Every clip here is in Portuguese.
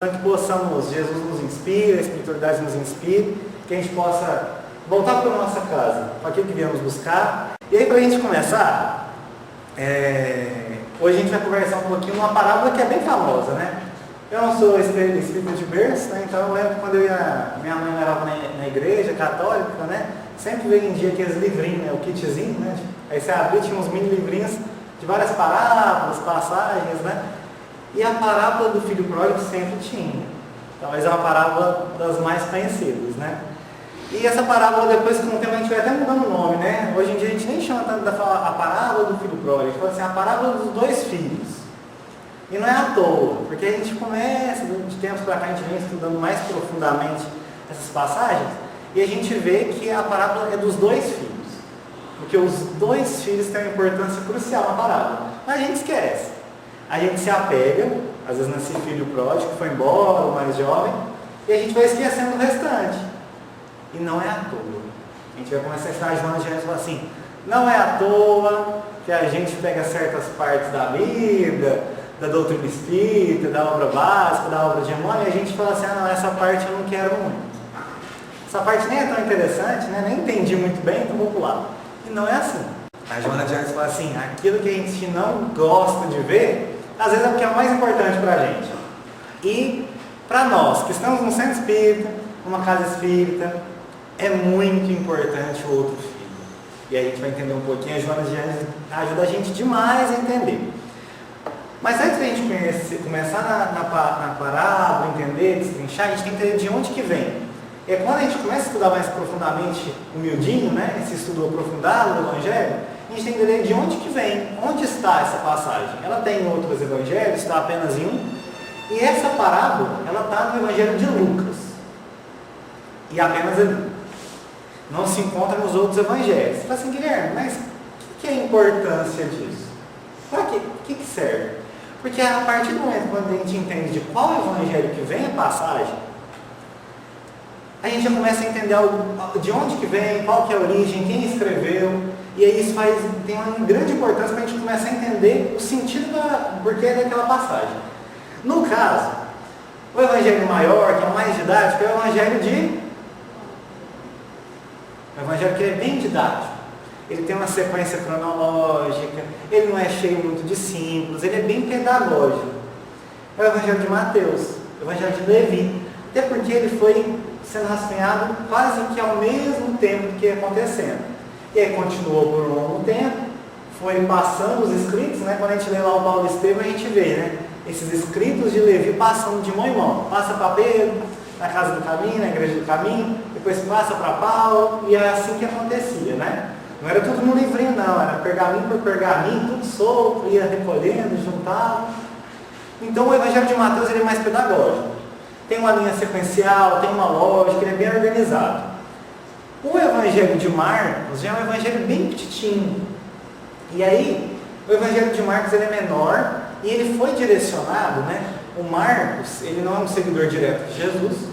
Que possamos, Jesus nos inspire, a espiritualidade nos inspire, que a gente possa voltar para a nossa casa, para aquilo que viemos buscar. E aí, para a gente começar, hoje a gente vai conversar um pouquinho numa parábola que é bem famosa, né? Eu não sou espírita de berço, né? Então eu lembro quando minha mãe morava na igreja católica, né? Sempre vendia aqueles livrinhos, né? O kitzinho, né? Aí você abria, tinha uns mini livrinhos de várias parábolas, passagens, né? E a parábola do filho pródigo sempre tinha. Talvez é uma parábola das mais conhecidas, né? E essa parábola, depois com o tempo, a gente vai até mudando o nome, né? Hoje em dia a gente nem chama tanto a parábola do filho pródigo, a gente fala assim, a parábola dos dois filhos. E não é à toa, porque a gente começa, de tempos para cá, a gente vem estudando mais profundamente essas passagens, e a gente vê que a parábola é dos dois filhos. Porque os dois filhos têm uma importância crucial na parábola. Mas a gente esquece. A gente se apega, às vezes nesse filho pródigo que foi embora, o mais jovem, e a gente vai esquecendo o restante. E não é à toa. A gente vai começar a estudar Joana de Gênesis e falar assim, não é à toa que a gente pega certas partes da Bíblia, da doutrina espírita, da obra básica, da obra de Emmanuel, e a gente fala assim, não, essa parte eu não quero muito. Essa parte nem é tão interessante, né? Nem entendi muito bem, então vou pular. E não é assim. A Joana de Artes fala assim, aquilo que a gente não gosta de ver, às vezes é porque é o mais importante para a gente. E para nós, que estamos num centro espírita, numa casa espírita, é muito importante o outro filho. E aí a gente vai entender um pouquinho, a Joana de Artes ajuda a gente demais a entender. Mas antes da gente começar na parábola, entender, destrinchar, a gente tem que entender de onde que vem. E quando a gente começa a estudar mais profundamente o miudinho, né, esse estudo aprofundado do Evangelho, a gente tem que entender de onde que vem, onde está essa passagem. Ela tem em outros evangelhos, está apenas em um. E essa parábola, ela está no Evangelho de Lucas. E apenas ali. Não se encontra nos outros evangelhos. Você fala assim, Guilherme, mas o que é a importância disso? Para quê? O que serve? Porque a partir do momento quando a gente entende de qual evangelho que vem a passagem, a gente já começa a entender de onde que vem, qual que é a origem, quem escreveu, e aí isso tem uma grande importância para a gente começar a entender o sentido do porquê daquela passagem. No caso, o evangelho maior, que é o mais didático, é o evangelho que é bem didático. Ele tem uma sequência cronológica, ele não é cheio muito de símbolos, ele é bem pedagógico. É o evangelho de Mateus, o evangelho de Levi, até porque ele foi sendo rascunhado quase que ao mesmo tempo que ia acontecendo. E aí continuou por um longo tempo, foi passando os escritos, né? Quando a gente lê lá o Paulo Estevam, a gente vê, né? Esses escritos de Levi passando de mão em mão. Passa para Pedro, na casa do caminho, na igreja do caminho, depois passa para Paulo, e é assim que acontecia, né? Não era tudo no livrinho não, era pergaminho por pergaminho, tudo solto, ia recolhendo, juntava. Então o Evangelho de Mateus ele é mais pedagógico. Tem uma linha sequencial, tem uma lógica, ele é bem organizado. O Evangelho de Marcos já é um evangelho bem petitinho. E aí, o Evangelho de Marcos ele é menor e ele foi direcionado, né? O Marcos, ele não é um seguidor direto de Jesus.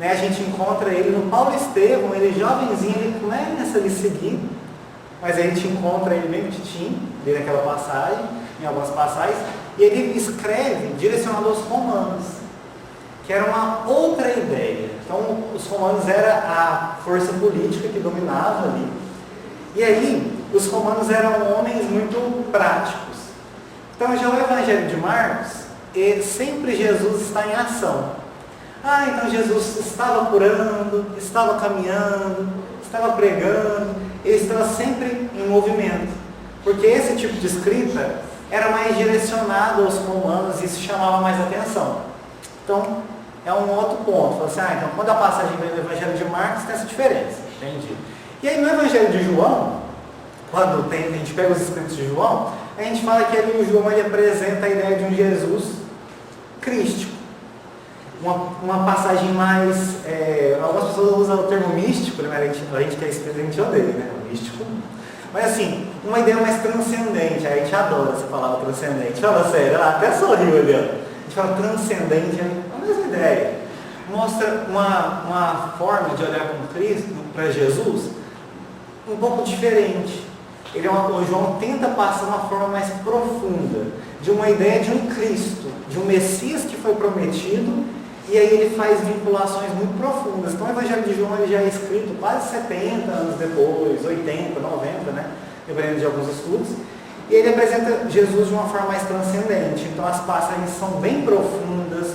Né? A gente encontra ele no Paulo Estevam, ele jovenzinho, ele começa a lhe seguir. Mas a gente encontra ele bem petitinho, lê naquela passagem, em algumas passagens. E ele escreve direcionado aos romanos, que era uma outra ideia. Então, os romanos era a força política que dominava ali. E aí, os romanos eram homens muito práticos. Então, já o Evangelho de Marcos, sempre Jesus está em ação. Então Jesus estava curando, estava caminhando, estava pregando, ele estava sempre em movimento. Porque esse tipo de escrita era mais direcionado aos romanos e isso chamava mais atenção. Então, é um outro ponto. Fala assim, então quando a passagem vem do Evangelho de Marcos, tem essa diferença. Entendi. E aí no Evangelho de João, quando a gente pega os escritos de João, a gente fala que ali o João ele apresenta a ideia de um Jesus crístico. Uma passagem mais... algumas pessoas usam o termo místico, né? A gente que é espírita, a gente odeia, né? O místico. Mas assim, uma ideia mais transcendente. A gente adora essa palavra transcendente. Fala sério, até sorriu ali, ó. A gente fala transcendente, é a mesma ideia. Mostra uma forma de olhar para Cristo, para Jesus, um pouco diferente. O João tenta passar uma forma mais profunda, de uma ideia de um Cristo, de um Messias que foi prometido, e aí ele faz vinculações muito profundas. Então o Evangelho de João ele já é escrito quase 70 anos depois, 80, 90, né? Dependendo de alguns estudos. E ele apresenta Jesus de uma forma mais transcendente. Então as passagens são bem profundas.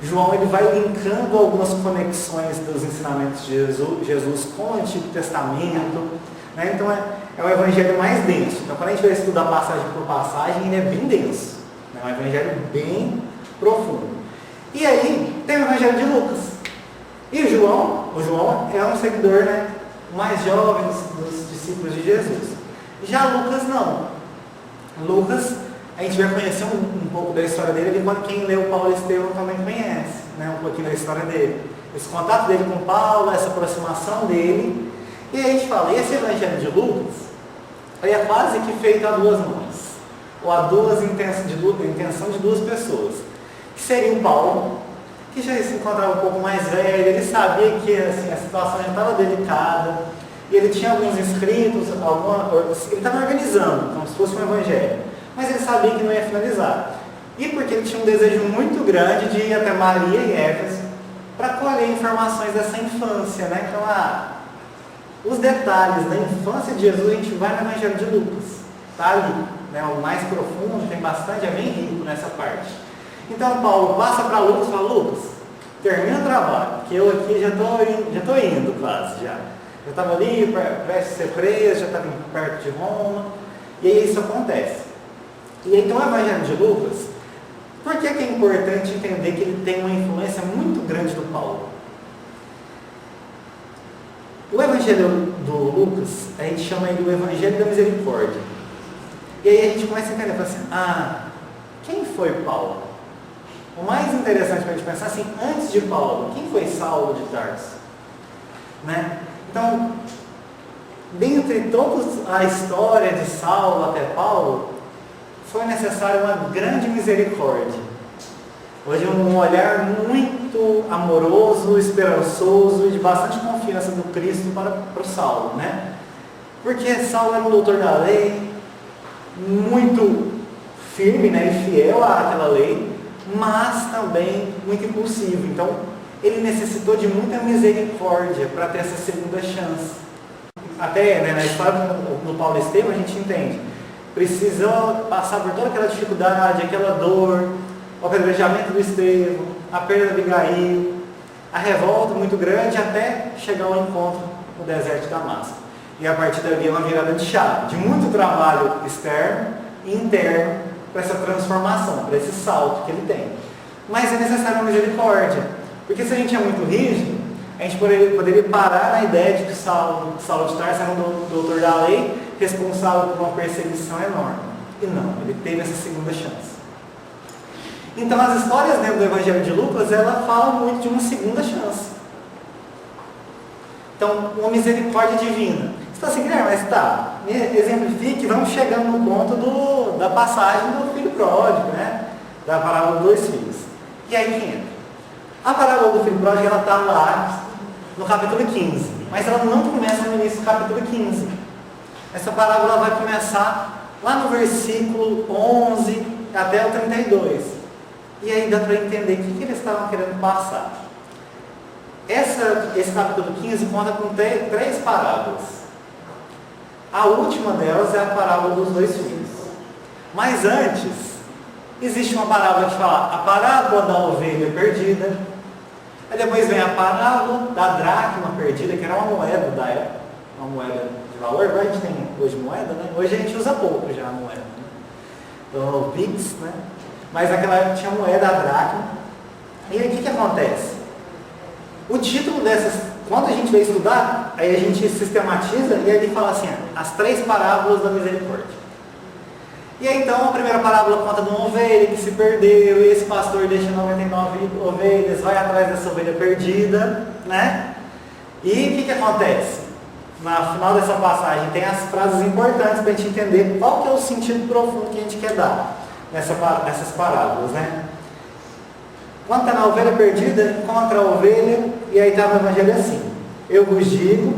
João ele vai linkando algumas conexões dos ensinamentos de Jesus com o Antigo Testamento. Né? Então é o Evangelho mais denso. Então quando a gente vai estudar passagem por passagem, ele é bem denso. É um Evangelho bem profundo. E aí tem o Evangelho de Lucas. E o João é um seguidor, né, mais jovem dos discípulos de Jesus. Já Lucas não. Lucas, a gente vai conhecer um pouco da história dele, quando quem leu Paulo e Estevão também conhece, né, um pouquinho da história dele. Esse contato dele com Paulo, essa aproximação dele. E aí a gente fala, esse Evangelho de Lucas, ele é quase que feito a duas mãos. Ou a intenção de duas pessoas. Que seria o Paulo, que já se encontrava um pouco mais velho, ele sabia que assim, a situação já estava delicada, e ele tinha alguns inscritos, ele estava organizando, como se fosse um evangelho, mas ele sabia que não ia finalizar. E porque ele tinha um desejo muito grande de ir até Maria e Éfeso para colher informações dessa infância, né? Então, os detalhes da infância de Jesus a gente vai no Evangelho de Lucas, está ali, né? O mais profundo, tem bastante, é bem rico nessa parte. Então Paulo passa para Lucas e fala, Lucas, termina o trabalho, que eu aqui já estou indo quase já. Já estava ali, prestes a ser preso, já estava perto de Roma, e aí isso acontece. E então o Evangelho de Lucas, por que é importante entender que ele tem uma influência muito grande do Paulo? O Evangelho do Lucas, a gente chama ele o Evangelho da Misericórdia. E aí a gente começa a entender, assim, quem foi Paulo? O mais interessante para a gente pensar assim, antes de Paulo, quem foi Saulo de Tarso? Né? Então, dentre toda a história de Saulo até Paulo, foi necessária uma grande misericórdia. Hoje um olhar muito amoroso, esperançoso e de bastante confiança do Cristo para o Saulo, né? Porque Saulo era um doutor da lei, muito firme, né, e fiel àquela lei, mas também muito impulsivo. Então, ele necessitou de muita misericórdia para ter essa segunda chance. Até, né, na história do Paulo e Estevão, a gente entende. Precisou passar por toda aquela dificuldade, aquela dor, o apedrejamento do Estevão, a perda de Abigail, a revolta muito grande, até chegar ao encontro no deserto de Damasco. E a partir dali é uma virada de chave, de muito trabalho externo e interno, para essa transformação, para esse salto que ele tem. Mas é necessário uma misericórdia, porque se a gente é muito rígido, a gente poderia parar na ideia de que Saulo de Tarso era um doutor da lei, responsável por uma perseguição enorme. E não, ele teve essa segunda chance. Então as histórias dentro do Evangelho de Lucas, ela fala muito de uma segunda chance. Então, uma misericórdia divina. Você está assim, Guilherme, mas tá, exemplifique, vamos chegando no ponto da passagem do filho pródigo, né? Da parábola dos 2 filhos. E aí que entra? A parábola do filho pródigo, ela está lá no capítulo 15, mas ela não começa no início do capítulo 15. Essa parábola vai começar lá no versículo 11 até o 32. E aí dá para entender o que eles estavam querendo passar. Esse capítulo 15 conta com 3 parábolas. A última delas é a parábola dos 2 filhos. Mas antes, existe uma parábola que fala a parábola da ovelha perdida. Aí depois vem a parábola da dracma perdida, que era uma moeda da época, uma moeda de valor. Agora a gente tem hoje moeda, né? Hoje a gente usa pouco já a moeda, né? Então, o Pix, né? Mas naquela época tinha a moeda, a dracma. E aí o que acontece? O título dessas, quando a gente vai estudar, aí a gente sistematiza e aí ele fala assim, as 3 parábolas da misericórdia. E aí então a primeira parábola conta de uma ovelha que se perdeu, e esse pastor deixa 99 ovelhas, vai atrás dessa ovelha perdida, né? E o que acontece? No final dessa passagem tem as frases importantes para a gente entender qual que é o sentido profundo que a gente quer dar nessas parábolas, né? Quando está na ovelha perdida, encontra a ovelha, e aí está no Evangelho assim: eu vos digo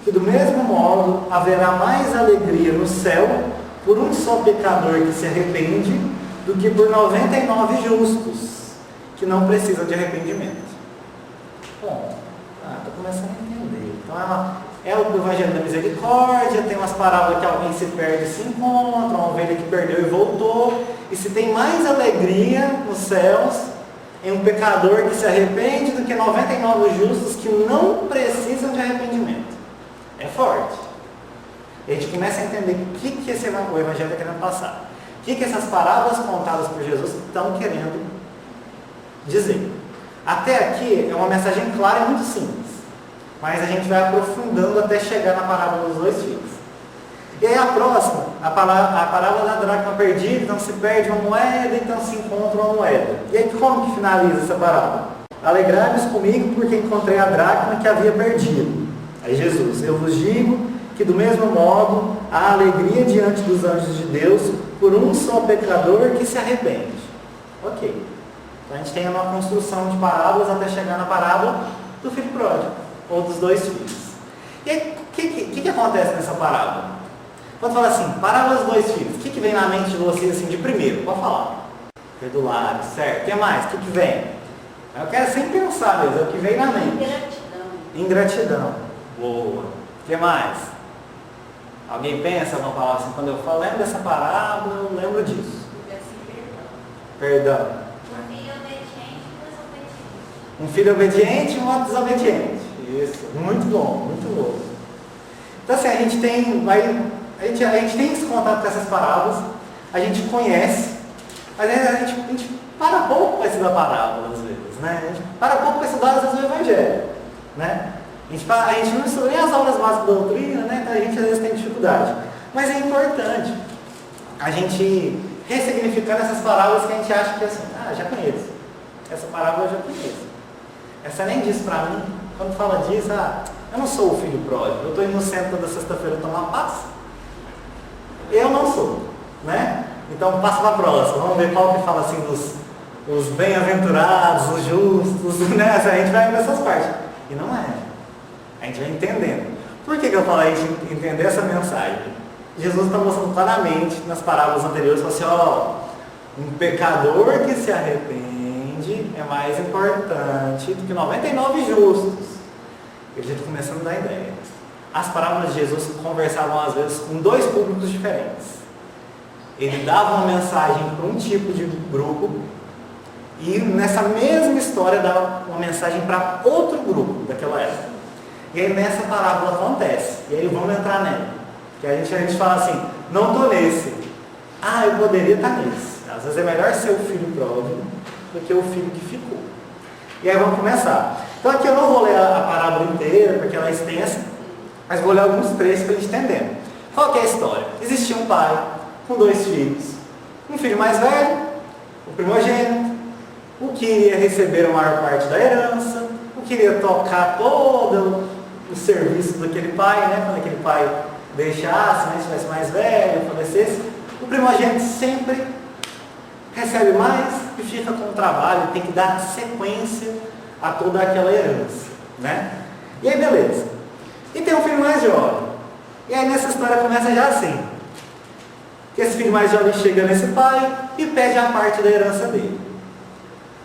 que do mesmo modo haverá mais alegria no céu por um só pecador que se arrepende do que por 99 justos, que não precisam de arrependimento. Bom, estou começando a entender. Então é o Evangelho da Misericórdia, tem umas parábolas que alguém se perde e se encontra, uma ovelha que perdeu e voltou. E se tem mais alegria nos céus em um pecador que se arrepende do que 99 justos que não precisam de arrependimento. É forte. E a gente começa a entender o que o Evangelho está querendo passar. O que essas parábolas contadas por Jesus estão querendo dizer. Até aqui é uma mensagem clara e muito simples. Mas a gente vai aprofundando até chegar na parábola dos dois filhos. E aí a próxima, a parábola da dracma perdida, então se perde uma moeda, então se encontra uma moeda. E aí como que finaliza essa parábola? Alegrai-vos comigo porque encontrei a dracma que havia perdido. Aí Jesus, eu vos digo que do mesmo modo há alegria diante dos anjos de Deus por um só pecador que se arrepende. Ok. Então a gente tem uma construção de parábolas até chegar na parábola do filho pródigo, ou dos dois filhos. E aí, o que acontece nessa parábola? Quando fala assim, parábola dos dois filhos, o que vem na mente de vocês assim, de primeiro? Pode falar. Perdoar, certo. O que mais? O que vem? Eu quero sem pensar mesmo, é o que vem na mente. Ingratidão. Boa. O que mais? Alguém pensa uma palavra assim, quando eu falo, lembro dessa parábola, eu lembro disso. Perdão. Um filho obediente e um outro desobediente. Isso. Muito bom, muito bom. Então assim, a gente tem esse contato com essas parábolas, a gente conhece, mas a gente para pouco para estudar parábola às vezes, né? A gente para pouco para estudar às vezes o Evangelho, né? A gente não estuda nem as aulas básicas da doutrina, né? Então a gente às vezes tem dificuldade. Mas é importante a gente ressignificar essas parábolas que a gente acha que é assim, já conheço. Essa parábola eu já conheço. Essa nem diz para mim, quando fala disso, eu não sou o filho pródigo, eu estou indo no centro toda sexta-feira tomar paz. Eu não sou, né? Então passa para a próxima, vamos ver qual que fala assim dos bem-aventurados, os justos, né? A gente vai nessas partes. E não é. A gente vai entendendo. Por que eu falo a gente entender essa mensagem? Jesus está mostrando claramente nas parábolas anteriores, falou assim, um pecador que se arrepende é mais importante do que 99 justos. Ele já está começando a dar ideia. As parábolas de Jesus conversavam às vezes com dois públicos diferentes. Ele dava uma mensagem para um tipo de grupo e nessa mesma história dava uma mensagem para outro grupo daquela época. E aí nessa parábola acontece. E aí vamos entrar nela. Que a gente fala assim, não estou nesse. Eu poderia estar nesse. Às vezes é melhor ser o filho pródigo do que o filho que ficou. E aí vamos começar. Então aqui eu não vou ler a parábola inteira, porque ela é extensa, mas vou ler alguns trechos para a gente entender. Qual que é a história? Existia um pai com dois filhos. Um filho mais velho, o primogênito, o que iria receber a maior parte da herança, o que iria tocar todo o serviço daquele pai, né? Quando aquele pai deixasse, né? Estivesse mais velho, falecesse. O primogênito sempre recebe mais e fica com o trabalho, tem que dar sequência a toda aquela herança, né? E aí beleza. E tem um filho mais jovem. E aí nessa história começa já assim. Que esse filho mais jovem chega nesse pai e pede a parte da herança dele.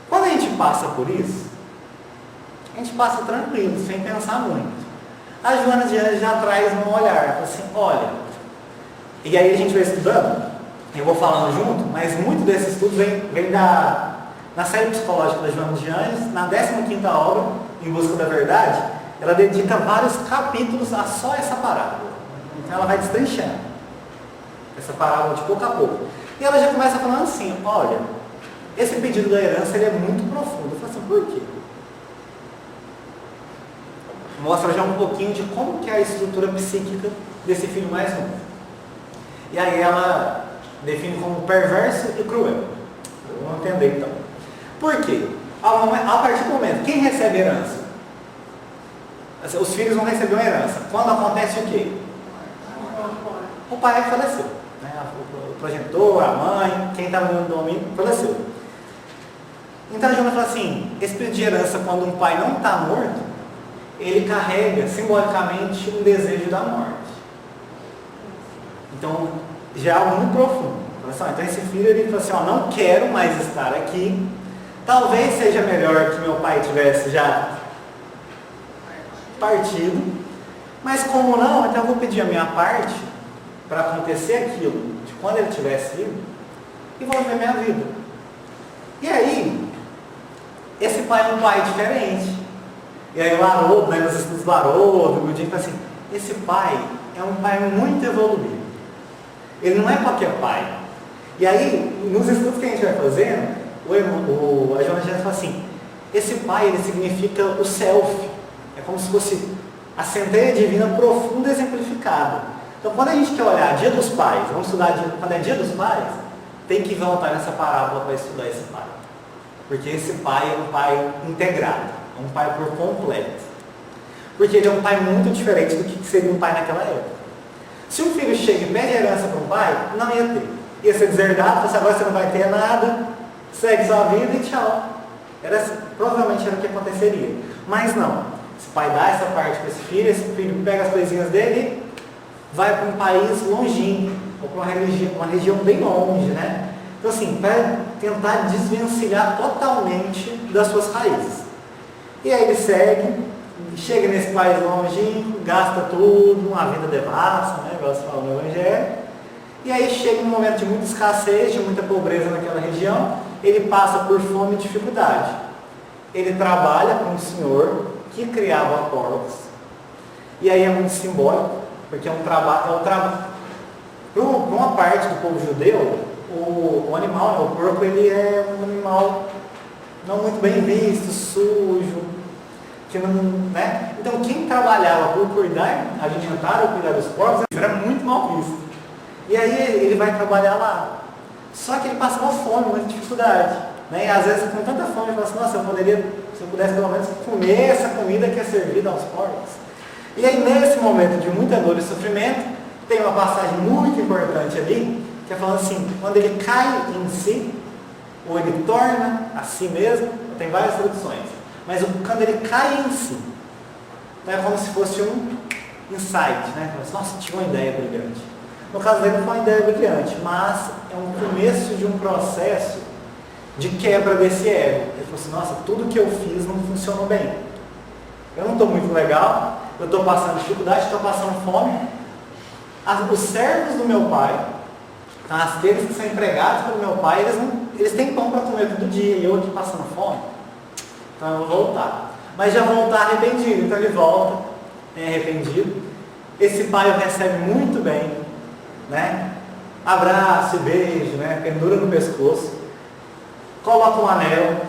Quando a gente passa por isso, a gente passa tranquilo, sem pensar muito. A Joana de Anjos já traz um olhar, fala assim, olha, e aí a gente vai estudando, eu vou falando junto, mas muito desse estudo vem na série psicológica da Joana de Anjos, na 15ª obra, Em Busca da Verdade, ela dedica vários capítulos a só essa parábola. Então ela vai destrinchando essa parábola de pouco a pouco. E ela já começa falando assim, olha, esse pedido da herança ele é muito profundo. Eu falo assim, por quê? Mostra já um pouquinho de como que é a estrutura psíquica desse filho mais novo. E aí ela define como perverso e cruel. Vamos entender então. Por quê? A partir do momento, quem recebe herança? Os filhos vão receber uma herança. Quando acontece o quê? O pai faleceu. Né? O progenitor, a mãe, quem estava no domínio, faleceu. Então a Joana fala assim, esse pedido de herança, quando um pai não está morto, ele carrega simbolicamente um desejo da morte. Então, já é algo muito profundo. Então esse filho, ele falou assim, ó, não quero mais estar aqui. Talvez seja melhor que meu pai tivesse já partido. Mas como não, então eu vou pedir a minha parte para acontecer aquilo de quando ele tivesse ido e vou viver minha vida. E aí, esse pai é um pai diferente. E aí o Haroldo, nos estudos do Haroldo, o Godinho fala assim, esse pai é um pai muito evoluído. Ele não é qualquer pai. E aí, nos estudos que a gente vai fazendo, a Joana já fala assim, esse pai, ele significa o self. É como se fosse a centelha divina profunda e exemplificada. Então, quando a gente quer olhar Dia dos Pais, vamos estudar quando é Dia dos Pais, tem que voltar nessa parábola para estudar esse pai. Porque esse pai é um pai integrado, é um pai por completo. Porque ele é um pai muito diferente do que seria um pai naquela época. Se um filho chega e pede herança para um pai, não ia ter. Ia ser deserdado, assim, agora você não vai ter nada, segue sua vida e tchau. Provavelmente era o que aconteceria. Mas não. Esse pai dá essa parte para esse filho pega as coisinhas dele e vai para um país longínquo, ou para uma região bem longe, né? Então assim, para tentar desvencilhar totalmente das suas raízes. E aí ele segue, chega nesse país longínquo, gasta tudo, uma vida devassa, né? Igual se fala no Evangelho. E aí chega um momento de muita escassez, de muita pobreza naquela região, ele passa por fome e dificuldade. Ele trabalha com um senhor que criava porcos. E aí é muito simbólico, porque é um trabalho. Para uma parte do povo judeu, o animal, né, o porco, ele é um animal não muito bem visto, sujo, que não, né? Então quem trabalhava por cuidar, alimentar ou cuidar dos porcos, era muito mal visto. E aí ele vai trabalhar lá. Só que ele passava fome, muita dificuldade. Né? E às vezes com tanta fome, ele fala assim, nossa, se eu pudesse pelo menos comer essa comida que é servida aos porcos. E aí nesse momento de muita dor e sofrimento, tem uma passagem muito importante ali, que é falando assim, quando ele cai em si, ou ele torna a si mesmo, tem várias traduções, mas quando ele cai em si, então é como se fosse um insight, né? Nossa, tive uma ideia brilhante. No caso dele não foi uma ideia brilhante, mas é um começo de um processo de quebra desse ego. Ele falou assim, nossa, tudo que eu fiz não funcionou bem. Eu não estou muito legal, eu estou passando dificuldade, estou passando fome. Os servos do meu pai, aqueles que são empregados pelo meu pai, eles têm pão para comer todo dia, e eu aqui passando fome. Então eu vou voltar. Mas já voltar arrependido, então ele volta, arrependido. Esse pai o recebe muito bem, né? Abraço e beijo, né? Pendura no pescoço, coloca um anel,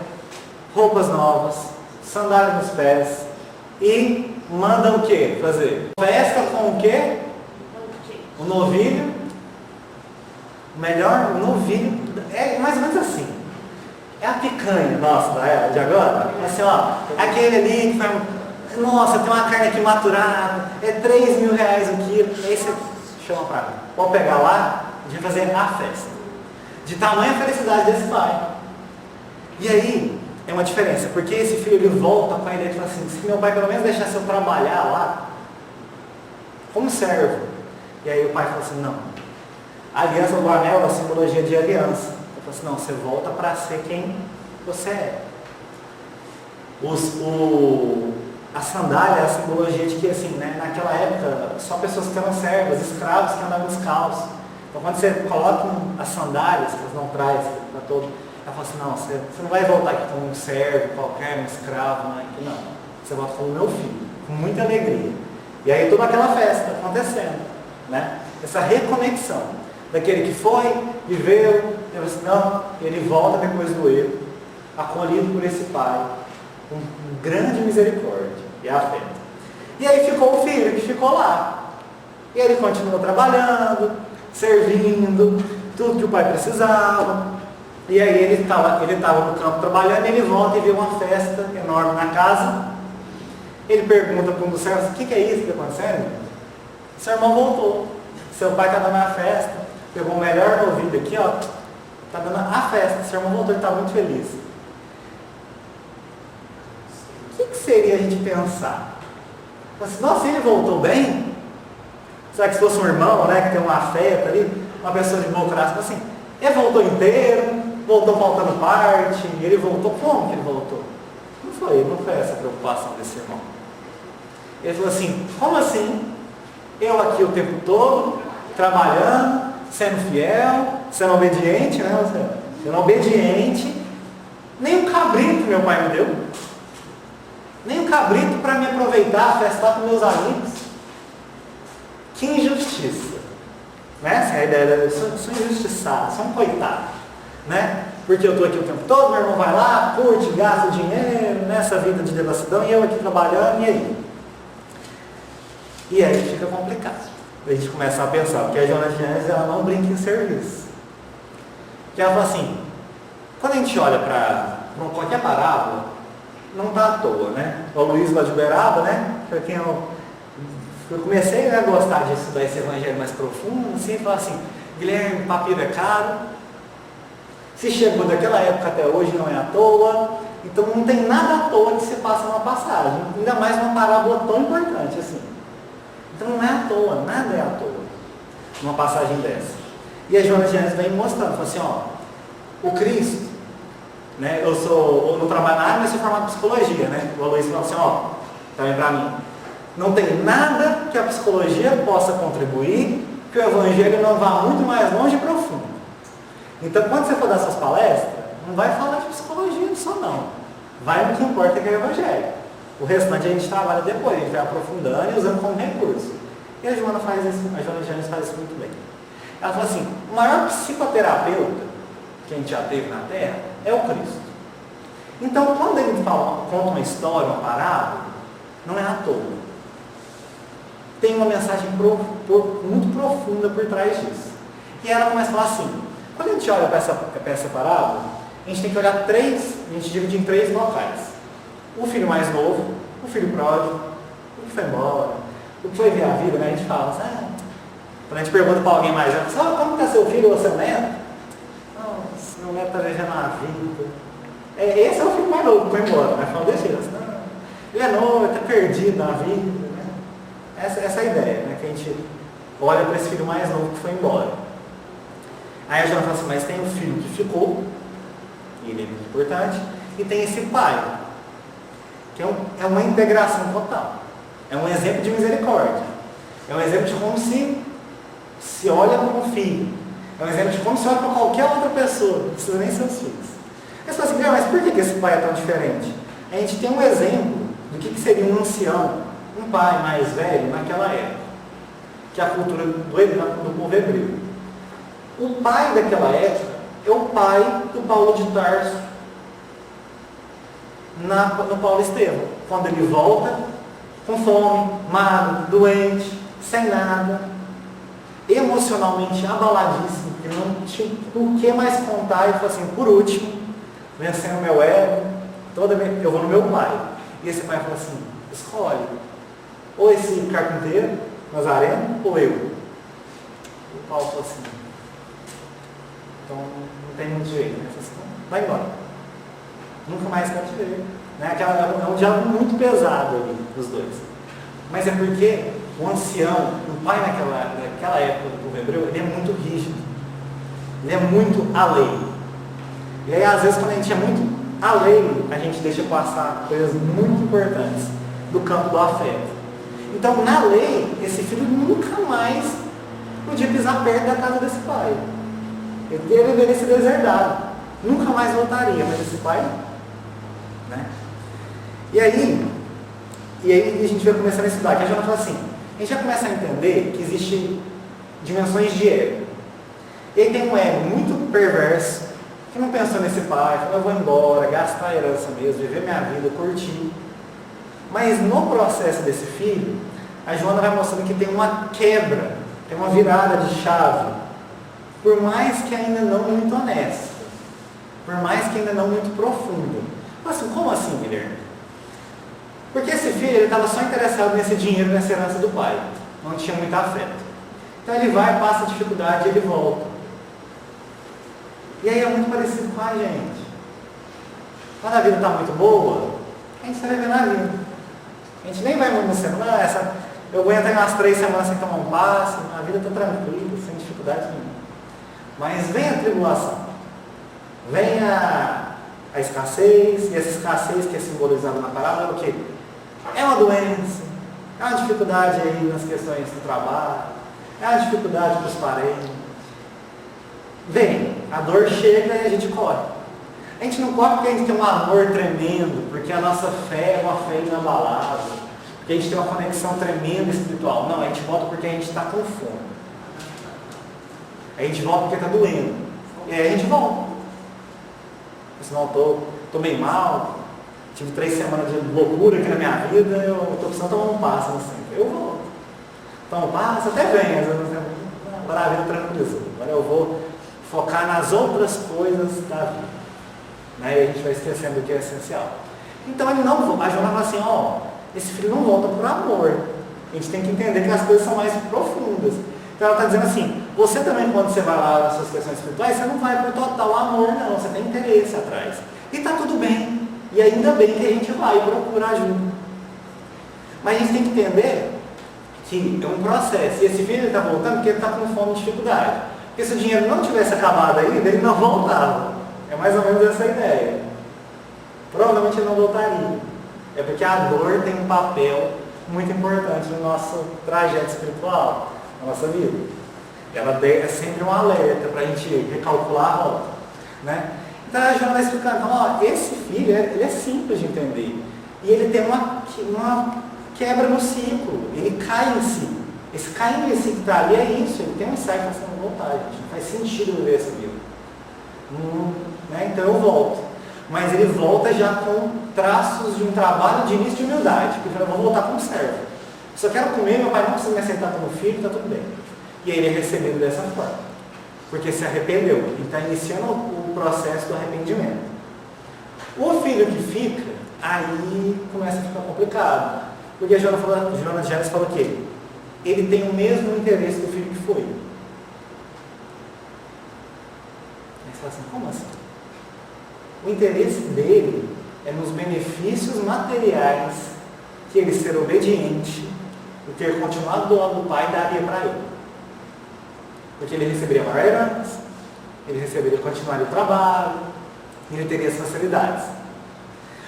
roupas novas, sandália nos pés e manda o que fazer? Festa com o quê? O novilho, o melhor novilho, é mais ou menos assim. É a picanha nossa de agora. Assim, ó, aquele ali que foi, nossa, tem uma carne aqui maturada, é 3 mil reais o quilo. Aí você chama pra mim. Pode pegar lá, a gente vai fazer a festa. De tamanha felicidade desse pai. E aí, é uma diferença, porque esse filho ele volta com a ideia de falar assim, se meu pai pelo menos deixasse eu trabalhar lá, como servo. E aí o pai fala assim, não. A aliança do anel é a simbologia de aliança. Ele fala assim, não, você volta para ser quem você é. A sandália é a simbologia de que, assim, né, naquela época, só pessoas que eram servas, escravos que andavam descalços. Então quando você coloca as sandálias, que elas não traz para todo, ela fala assim, não, você não vai voltar aqui como um servo qualquer, um escravo, não. Você volta como meu filho, com muita alegria. E aí toda aquela festa acontecendo. Né? Essa reconexão daquele que foi, viveu, ele volta depois do erro, acolhido por esse pai, com grande misericórdia e afeto. E aí ficou o filho que ficou lá. E ele continuou trabalhando, servindo, tudo que o pai precisava. E aí ele estava no campo trabalhando, e ele volta e vê uma festa enorme na casa. Ele pergunta para um dos servos, o que é isso que está acontecendo? Seu irmão voltou, seu pai está dando a festa, pegou o melhor novilho aqui, ó, está dando a festa, seu irmão voltou, ele está muito feliz. O que seria a gente pensar? Assim, nossa, ele voltou bem? Será que se fosse um irmão, né, que tem um afeto ali, uma pessoa de bom coração, assim, Ele voltou inteiro, voltou faltando parte, ele voltou, como que ele voltou? Não foi essa a preocupação desse irmão. Ele falou assim, como assim? Eu aqui o tempo todo, trabalhando, sendo fiel, sendo obediente, né? Sendo obediente, nem um cabrito meu pai me deu. Nem um cabrito para me aproveitar, festar com meus amigos. Que injustiça. Né? Essa é a ideia, eu sou injustiçado, sou um coitado. Né? Porque eu estou aqui o tempo todo, meu irmão vai lá, curte, gasta dinheiro, nessa vida de devassidão, e eu aqui trabalhando, e aí? E aí fica complicado. A gente começa a pensar, porque a Joana de Gênesis, ela não brinca em serviço. Porque ela fala assim, quando a gente olha para qualquer parábola, não está à toa, né? O Luiz lá de Uberaba, né? Foi quem eu comecei a gostar de estudar esse evangelho mais profundo, assim, e falar assim, Guilherme, papiro é caro, se chegou daquela época até hoje não é à toa, então não tem nada à toa que se passa numa passagem, ainda mais uma parábola tão importante assim. Então não é à toa, nada é à toa, numa passagem dessa. E a Joana de Gênesis vem mostrando, fala assim, ó, o Cristo, né, eu não trabalho na área, mas sou formado em psicologia, né? O Aloysio fala assim, ó, também para mim, não tem nada que a psicologia possa contribuir que o evangelho não vá muito mais longe e profundo. Então, quando você for dar suas palestras, não vai falar de psicologia só não. Vai no que importa, que é o evangelho. O restante a gente trabalha depois, a gente vai aprofundando e usando como recurso. E a Joana faz isso, a Joana de Gênesis faz isso muito bem. Ela fala assim, o maior psicoterapeuta que a gente já teve na Terra é o Cristo. Então, quando ele conta uma história, uma parábola, não é à toa. Tem uma mensagem muito profunda por trás disso. E ela começa a falar assim, quando a gente olha para essa parábola, a gente tem que olhar a gente divide em 3 locais. O filho mais novo, o filho pródigo, o que foi embora, o que foi ver a vida, né? A gente fala assim, quando a gente pergunta para alguém mais velho, sabe como está seu filho ou seu neto? Nossa, meu neto está vivendo a vida. Esse é o filho mais novo que foi embora, né? Falando desse jeito, ele é novo, ele está perdido na vida. Essa é a ideia, né? Que a gente olha para esse filho mais novo que foi embora. Aí a Joana fala assim, mas tem um filho que ficou, e ele é muito importante, e tem esse pai, que é uma integração total. É um exemplo de misericórdia. É um exemplo de como se olha para um filho. É um exemplo de como se olha para qualquer outra pessoa, não precisa nem seus filhos. Aí você fala assim, mas por que esse pai é tão diferente? A gente tem um exemplo do que seria um ancião, um pai mais velho naquela época, que é a cultura do povo hebreu. O pai daquela época é o pai do Paulo de Tarso no Paulo Estevão, quando ele volta com fome, magro, doente, sem nada, emocionalmente abaladíssimo, porque não tinha o que mais contar, e falou assim, por último, vencendo o meu ego, eu vou no meu pai. E esse pai falou assim, escolhe, ou esse carpinteiro, Nazareno, ou eu. O Paulo falou assim, então não tem muito jeito, né? Ele falou assim, vai embora. Nunca mais quero te ver. Né? É um diálogo muito pesado ali, dos dois. Mas é porque o ancião, o pai naquela época do povo hebreu, ele é muito rígido. Ele é muito alheio. E aí, às vezes, quando a gente é muito alheio, a gente deixa passar coisas muito importantes do campo do afeto. Então, na lei, esse filho nunca mais podia pisar perto da casa desse pai. Ele deveria ser deserdado. Nunca mais voltaria, mas esse pai não. Né? E aí a gente vai começar a estudar, que a Joana fala assim, a gente já começa a entender que existem dimensões de ego. E aí tem um ego muito perverso, que não pensou nesse pai, falou, eu vou embora, gastar a herança mesmo, viver minha vida, curtir. Mas no processo desse filho, a Joana vai mostrando que tem uma quebra, tem uma virada de chave, por mais que ainda não muito honesta, por mais que ainda não muito profunda. Assim, como assim, Guilherme? Porque esse filho estava só interessado nesse dinheiro, nessa herança do pai, não tinha muito afeto. Então ele vai, passa dificuldade e ele volta. E aí é muito parecido com a gente. Quando a vida está muito boa, a gente está vivendo a vida. A gente nem vai muito semana, eu aguento umas 3 semanas sem tomar um passe, a vida está tranquila, sem dificuldade nenhuma. Mas vem a tribulação, vem a escassez, e essa escassez que é simbolizada na parábola é o quê? É uma doença, é uma dificuldade aí nas questões do trabalho, é uma dificuldade para os parentes. Vem, a dor chega e a gente corre. A gente não corre porque a gente tem um amor tremendo, porque a nossa fé é uma fé inabalável, porque a gente tem uma conexão tremenda espiritual. Não, a gente volta porque a gente está com fome. A gente volta porque está doendo. E aí a gente volta. Senão eu estou meio mal, tive 3 semanas de loucura aqui na minha vida, eu estou precisando tomar um passo assim. Eu volto. Tomo um passo, até vem, às vezes, agora a vida tranquilizou. Agora eu vou focar nas outras coisas da vida. Né? E a gente vai esquecendo o que é essencial. Então ele não volta. A Joana fala assim, esse filho não volta por amor. A gente tem que entender que as coisas são mais profundas. Então ela está dizendo assim, você também quando você vai lá nas suas questões espirituais, você não vai por total amor não, você tem interesse atrás. E está tudo bem. E ainda bem que a gente vai e procura ajuda. Mas a gente tem que entender que é um processo. E esse filho está voltando porque ele está com fome e dificuldade. Porque se o dinheiro não tivesse acabado ainda, ele não voltava. É mais ou menos essa a ideia. Provavelmente ele não voltaria. É porque a dor tem um papel muito importante no nosso trajeto espiritual, na nossa vida. Ela é sempre um alerta para a gente recalcular a rota. Né? Então a Joana vai explicando, então, esse filho ele é simples de entender. E ele tem uma quebra no ciclo. Ele cai em si. Esse cair em si que está ali é isso. Ele tem um insight para não voltar, gente. Não faz sentido viver essa vida. Né? Então eu volto. Mas ele volta já com traços de um trabalho de início de humildade. Porque eu vou voltar como servo. Se eu quero comer, meu pai não precisa me aceitar como filho, está tudo bem. E aí ele é recebido dessa forma. Porque se arrependeu. Ele está iniciando o processo do arrependimento. O filho que fica, aí começa a ficar complicado. Porque a Joana Gênesis falou que ele tem o mesmo interesse do filho que foi. Aí você fala assim, como assim? O interesse dele é nos benefícios materiais que ele ser obediente e ter continuado do lado do pai daria para ele. Porque ele receberia maior herança, ele receberia continuar o trabalho, e ele teria as facilidades.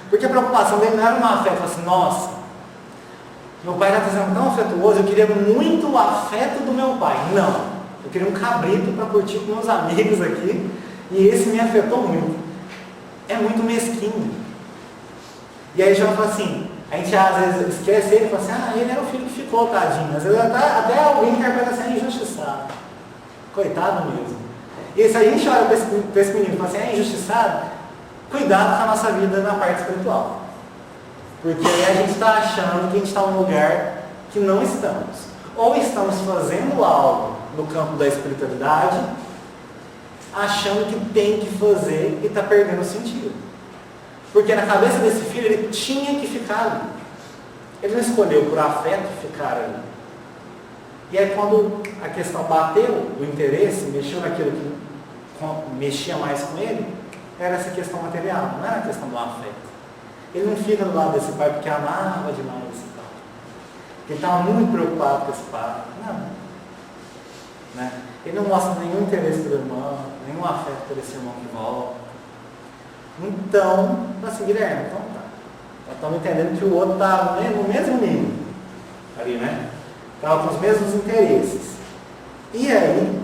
Porque a preocupação dele não era uma afeto, assim, nossa, meu pai está sendo tão afetuoso, eu queria muito o afeto do meu pai. Não, eu queria um cabrito para curtir com meus amigos aqui, e esse me afetou muito. É muito mesquinho. E aí a gente fala assim, a gente às vezes esquece ele e fala assim, ele era o filho que ficou, tadinho. Às vezes até alguém interpreta assim, injustiçado. Coitado mesmo. E se a gente olha para esse menino e fala assim, é injustiçado, cuidado com a nossa vida na parte espiritual. Porque aí a gente está achando que a gente está num lugar que não estamos. Ou estamos fazendo algo no campo da espiritualidade, achando que tem que fazer e está perdendo o sentido. Porque na cabeça desse filho ele tinha que ficar ali. Ele não escolheu por afeto ficar ali. E aí quando a questão bateu, o interesse, mexeu naquilo que mexia mais com ele, era essa questão material, não era a questão do afeto. Ele não fica do lado desse pai porque amava demais esse pai. Ele estava muito preocupado com esse pai. Não. Né? Ele não mostra nenhum interesse pelo irmão, nenhum afeto por esse irmão que volta. Então, assim, Guilherme, então tá. Nós estamos entendendo que o outro está no mesmo nível. Ali, né? Estava com os mesmos interesses. E aí,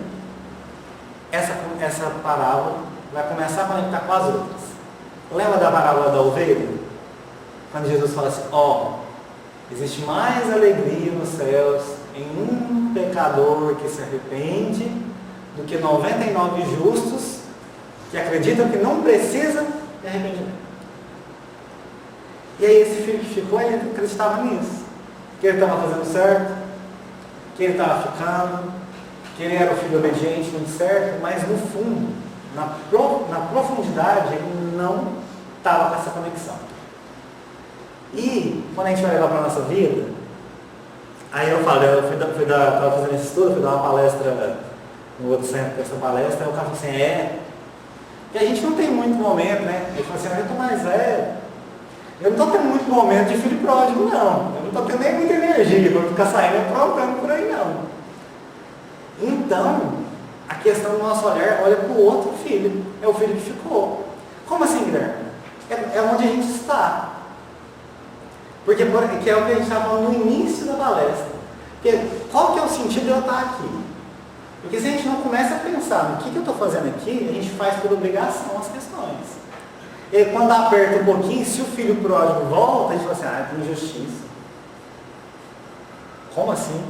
essa parábola vai começar a conectar com as outras. Lembra da parábola da ovelha? Quando Jesus fala assim, existe mais alegria nos céus em um pecador que se arrepende do que 99 justos que acreditam que não precisa de arrependimento. E aí esse filho que ficou, ele acreditava nisso. Que ele estava fazendo certo, que ele estava ficando, que ele era o filho obediente, muito certo, mas no fundo, na profundidade, ele não estava com essa conexão. E quando a gente vai levar para a nossa vida, aí eu estava fazendo esse estudo, fui dar uma palestra no outro centro dessa palestra, aí o cara falou assim, que a gente não tem muito momento, né? Ele falou assim, eu estou mais velho, eu não estou tendo muito momento de filho pródigo, não. Eu não estou tendo nem muita energia para ficar saindo aprontando por aí, não. Então, questão do nosso olhar olha para o outro filho. É o filho que ficou. Como assim, Guilherme? É onde a gente está. Porque que é o que a gente estava falando no início da palestra. Porque qual que é o sentido de eu estar aqui? Porque se a gente não começa a pensar no que eu estou fazendo aqui, a gente faz por obrigação as questões. E quando aperta um pouquinho, se o filho pródigo volta, a gente fala assim, tem injustiça. Como assim?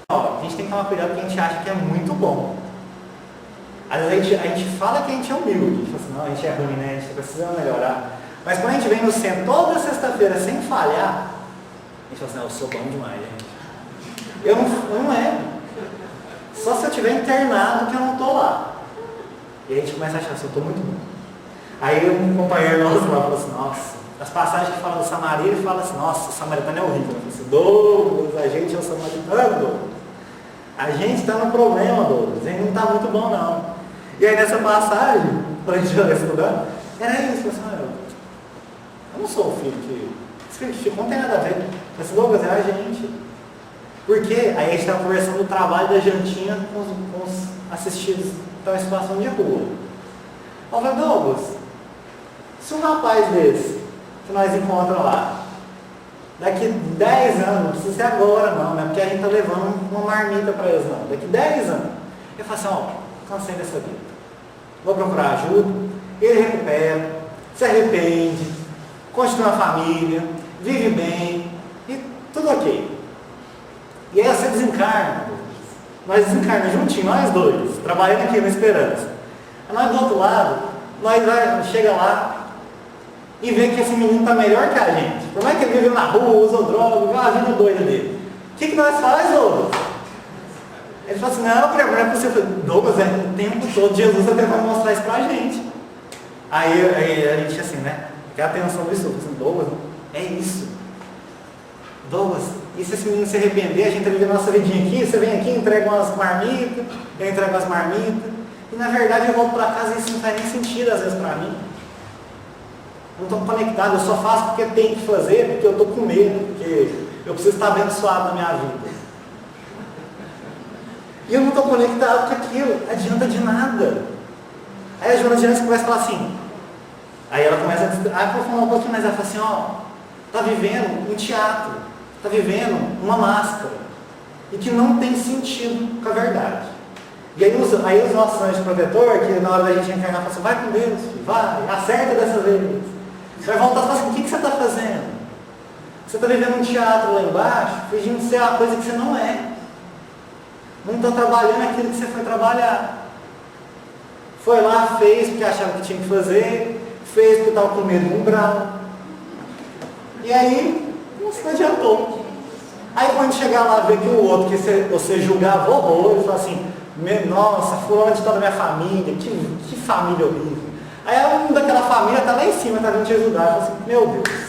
A gente tem que tomar cuidado porque a gente acha que é muito bom. Às vezes a gente fala que a gente é humilde, a gente fala assim, não, a gente é ruim, né? A gente precisa melhorar. Mas quando a gente vem no centro toda sexta-feira sem falhar, a gente fala assim, eu sou bom demais, gente. Eu não é. Só se eu estiver internado que eu não estou lá. E a gente começa a achar assim, eu estou muito bom. Aí um companheiro nosso lá falou assim, nossa, as passagens que falam do samaritano, ele fala assim, nossa, o samaritano é horrível. Eu falei assim, Douglas, a gente é o samaritano, Douglas. A gente está no problema, Douglas. A gente não está muito bom, não. E aí nessa passagem, quando a gente vai estudando, era isso, eu não sou o filho que... Esse filho que ficou não tem nada a ver. Eu falei assim, Douglas, é a gente. Por quê? Aí a gente estava conversando do trabalho da jantinha com os assistidos que estão em situação de rua. Eu falei, Douglas, se um rapaz desse, que nós encontramos lá, daqui 10 anos, não precisa ser agora não, né? Porque a gente está levando uma marmita para eles não. Daqui 10 anos, eu falo assim, cansei dessa vida. Vou procurar ajuda, ele recupera, se arrepende, continua a família, vive bem, e tudo ok. E aí você desencarna, nós desencarnamos juntinho, nós dois, trabalhando aqui na esperança. Aí nós do outro lado, nós chega lá e vê que esse menino está melhor que a gente. Por mais que ele viveu na rua, usou droga, viu a vida doida dele. O que nós faz, Douglas? Ele fala assim, não é possível. Douglas, o tempo todo Jesus está tentando mostrar isso pra gente. Aí a gente assim, né? Quer atenção disso. Eu falo assim, Douglas, é isso. Douglas, e se esse menino se arrepender, a gente está vivendo a nossa vidinha aqui, você vem aqui, entrega umas marmitas, eu entrego umas marmitas, e na verdade eu volto para casa e isso não faz nem sentido às vezes para mim. Eu não estou conectado, eu só faço porque tem que fazer, porque eu estou com medo, porque eu preciso estar abençoado na minha vida. E eu não estou conectado com aquilo, adianta de nada. Aí a Joana Diante começa a falar assim, aí ela começa a aprofundar um pouquinho, mas ela fala assim, está vivendo um teatro, está vivendo uma máscara, e que não tem sentido com a verdade. E aí os nossos anjos protetores, que na hora da gente encarnar, falam assim, vai com Deus, filho, vai, acerta dessa vez. Você vai voltar e falar assim, o que você está fazendo? Você está vivendo um teatro lá embaixo, fingindo ser uma coisa que você não é. Não está trabalhando aquilo que você foi trabalhar. Foi lá, fez porque achava que tinha que fazer, fez porque estava com medo do umbral. E aí, não adiantou. Aí quando chegar lá, ver que o outro, que você julgava horror, ele fala assim, nossa, fulano de toda a minha família, que família horrível. Aí um daquela família está lá em cima, está vindo te ajudar, fala assim, meu Deus,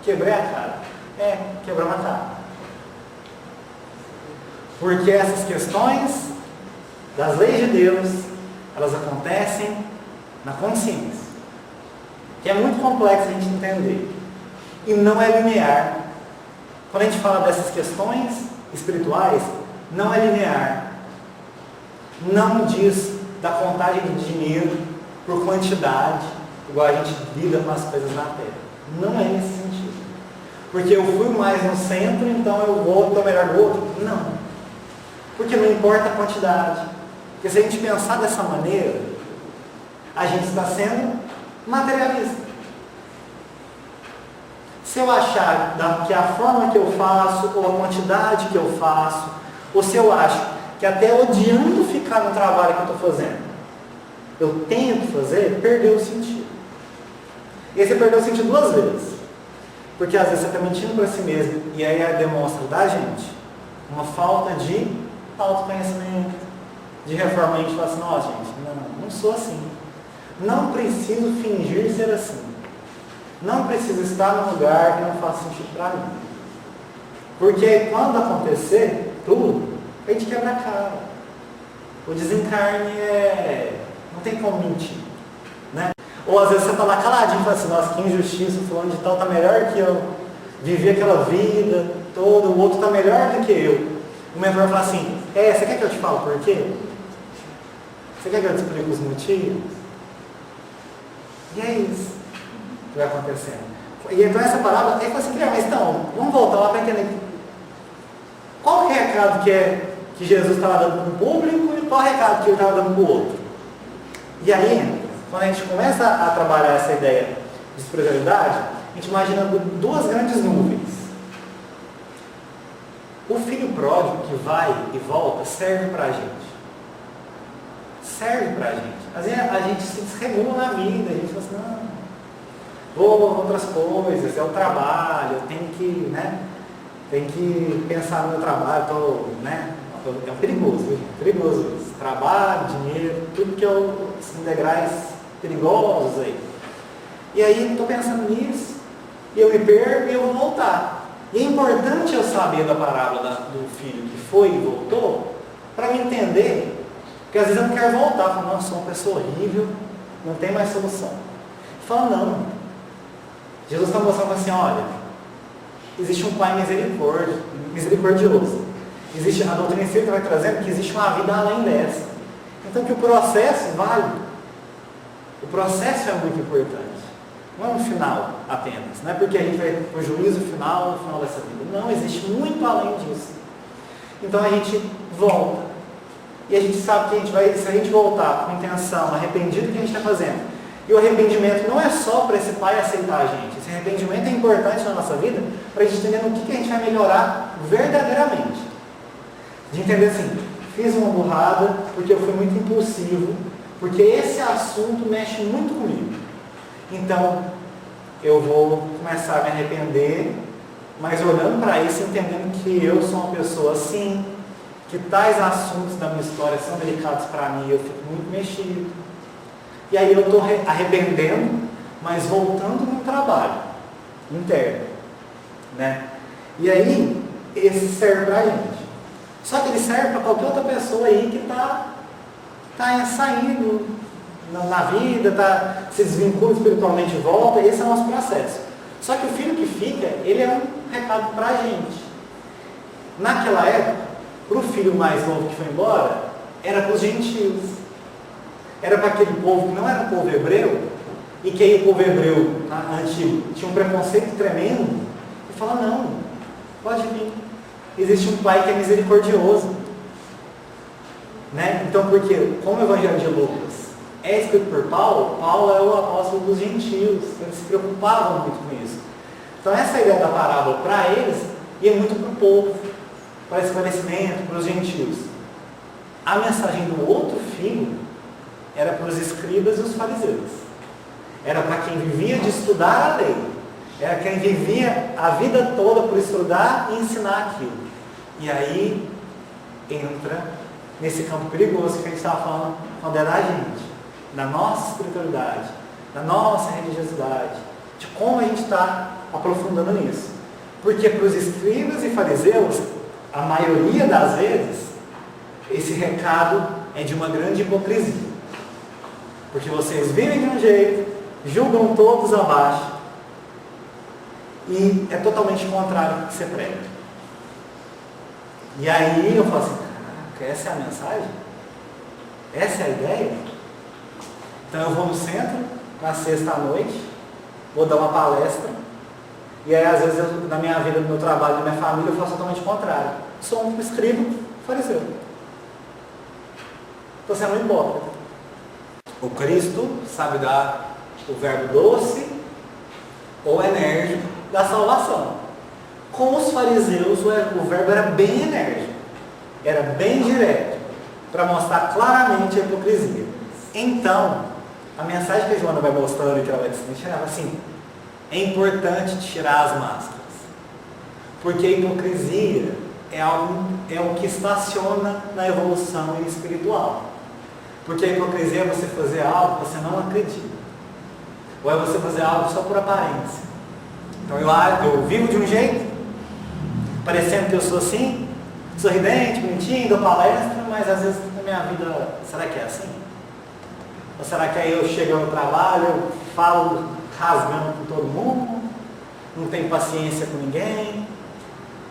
quebrei a cara. Quebramos a cara. Porque essas questões das leis de Deus, elas acontecem na consciência. Que é muito complexo a gente entender. E não é linear. Quando a gente fala dessas questões espirituais, não é linear. Não diz da contagem de dinheiro por quantidade, igual a gente lida com as coisas na Terra. Não é nesse sentido. Porque eu fui mais no centro, então eu vou estar melhor do outro. Não. Porque não importa a quantidade. Porque se a gente pensar dessa maneira, a gente está sendo materialista. Se eu achar que a forma que eu faço, ou a quantidade que eu faço, ou se eu acho que até odiando ficar no trabalho que eu estou fazendo, eu tenho que fazer, perdeu o sentido. E aí você perdeu o sentido duas vezes. Porque às vezes você está mentindo para si mesmo, e aí demonstra da gente uma falta de autoconhecimento, de reforma. A gente fala assim, nossa gente, não sou assim. Não preciso fingir ser assim. Não preciso estar num lugar que não faz sentido para mim. Porque quando acontecer tudo, a gente quebra a cara. O desencarne não tem como mentir. Né? Ou às vezes você está lá caladinho e fala assim, nossa, que injustiça, o fulano de tal está melhor que eu. Vivi aquela vida toda, o outro está melhor do que eu. O mentor vai falar assim, você quer que eu te fale por quê? Você quer que eu te explique os motivos? E é isso que vai acontecendo. E então essa parábola, ele falou assim, mas então, vamos voltar lá para entender qual o recado que Jesus estava dando para um público e qual o recado que ele estava dando para o outro. E aí, quando a gente começa a trabalhar essa ideia de espiritualidade, a gente imagina duas grandes nuvens. O filho pródigo que vai e volta serve para a gente. Serve para a gente. Às vezes a gente se desregula na vida, a gente fala assim, não, vou outras coisas, é o trabalho, eu tenho que, né? Tem que pensar no meu trabalho, né? É perigoso, viu? Perigoso isso. Trabalho, dinheiro, tudo que são degraus perigosos aí. E aí estou pensando nisso, e eu me perco e eu vou voltar. E é importante eu saber da parábola do filho que foi e voltou, para me entender, porque às vezes eu não quero voltar, falo, não, sou uma pessoa horrível, não tem mais solução. Fala, não. Jesus está mostrando assim, olha, existe um Pai misericordioso. Existe, a doutrina espírita vai trazendo que existe uma vida além dessa. Então que o processo vale. O processo é muito importante. Não é um final apenas. Não é porque a gente vai para o juízo final no final dessa vida. Não, existe muito além disso. Então a gente volta. E a gente sabe que a gente vai, se a gente voltar com intenção, arrependido do que a gente está fazendo. E o arrependimento não é só para esse pai aceitar a gente. Esse arrependimento é importante na nossa vida para a gente entender no que a gente vai melhorar verdadeiramente. De entender assim, fiz uma burrada porque eu fui muito impulsivo, porque esse assunto mexe muito comigo. Então, eu vou começar a me arrepender, mas olhando para isso, entendendo que eu sou uma pessoa assim, que tais assuntos da minha história são delicados para mim, eu fico muito mexido. E aí eu estou arrependendo, mas voltando no trabalho interno, né? E aí, esse serve para a gente. Só que ele serve para qualquer outra pessoa aí que está saindo na vida, se desvincula espiritualmente e volta, esse é o nosso processo. Só que o filho que fica, ele é um recado para a gente. Naquela época, para o filho mais novo que foi embora, era para os gentios. Era para aquele povo que não era o povo hebreu, e que aí o povo hebreu antigo tinha um preconceito tremendo, e fala, não, pode vir. Existe um pai que é misericordioso. Né? Então, porque, como o Evangelho de Lucas é escrito por Paulo, Paulo é o apóstolo dos gentios, eles se preocupavam muito com isso. Então, essa ideia da parábola para eles ia muito para o povo, para esclarecimento, para os gentios. A mensagem do outro filho era para os escribas e os fariseus. Era para quem vivia de estudar a lei. Era quem vivia a vida toda por estudar e ensinar aquilo. E aí entra nesse campo perigoso que a gente estava falando quando é da gente, da nossa espiritualidade, da nossa religiosidade, de como a gente está aprofundando nisso. Porque para os escribas e fariseus, a maioria das vezes, esse recado é de uma grande hipocrisia. Porque vocês vivem de um jeito, julgam todos abaixo, e é totalmente contrário ao que você prega. E aí eu falo assim, caraca, essa é a mensagem? Essa é a ideia? Então eu vou no centro, na sexta à noite, vou dar uma palestra, e aí às vezes na minha vida, no meu trabalho, na minha família, eu faço totalmente o contrário. Sou um escriba fariseu. Estou sendo um hipócrita. O Cristo sabe dar o verbo doce ou enérgico da salvação. Com os fariseus, o verbo era bem enérgico, era bem direto, para mostrar claramente a hipocrisia. Então, a mensagem que a Joana vai mostrando e que ela vai distinguir é assim, é importante tirar as máscaras, porque a hipocrisia é o que estaciona na evolução espiritual. Porque a hipocrisia é você fazer algo que você não acredita, ou é você fazer algo só por aparência. Então eu vivo de um jeito, parecendo que eu sou assim, sorridente, bonitinho, dou palestra, mas às vezes na minha vida, será que é assim? Ou será que aí eu chego no trabalho, eu falo rasgando com todo mundo, não tenho paciência com ninguém,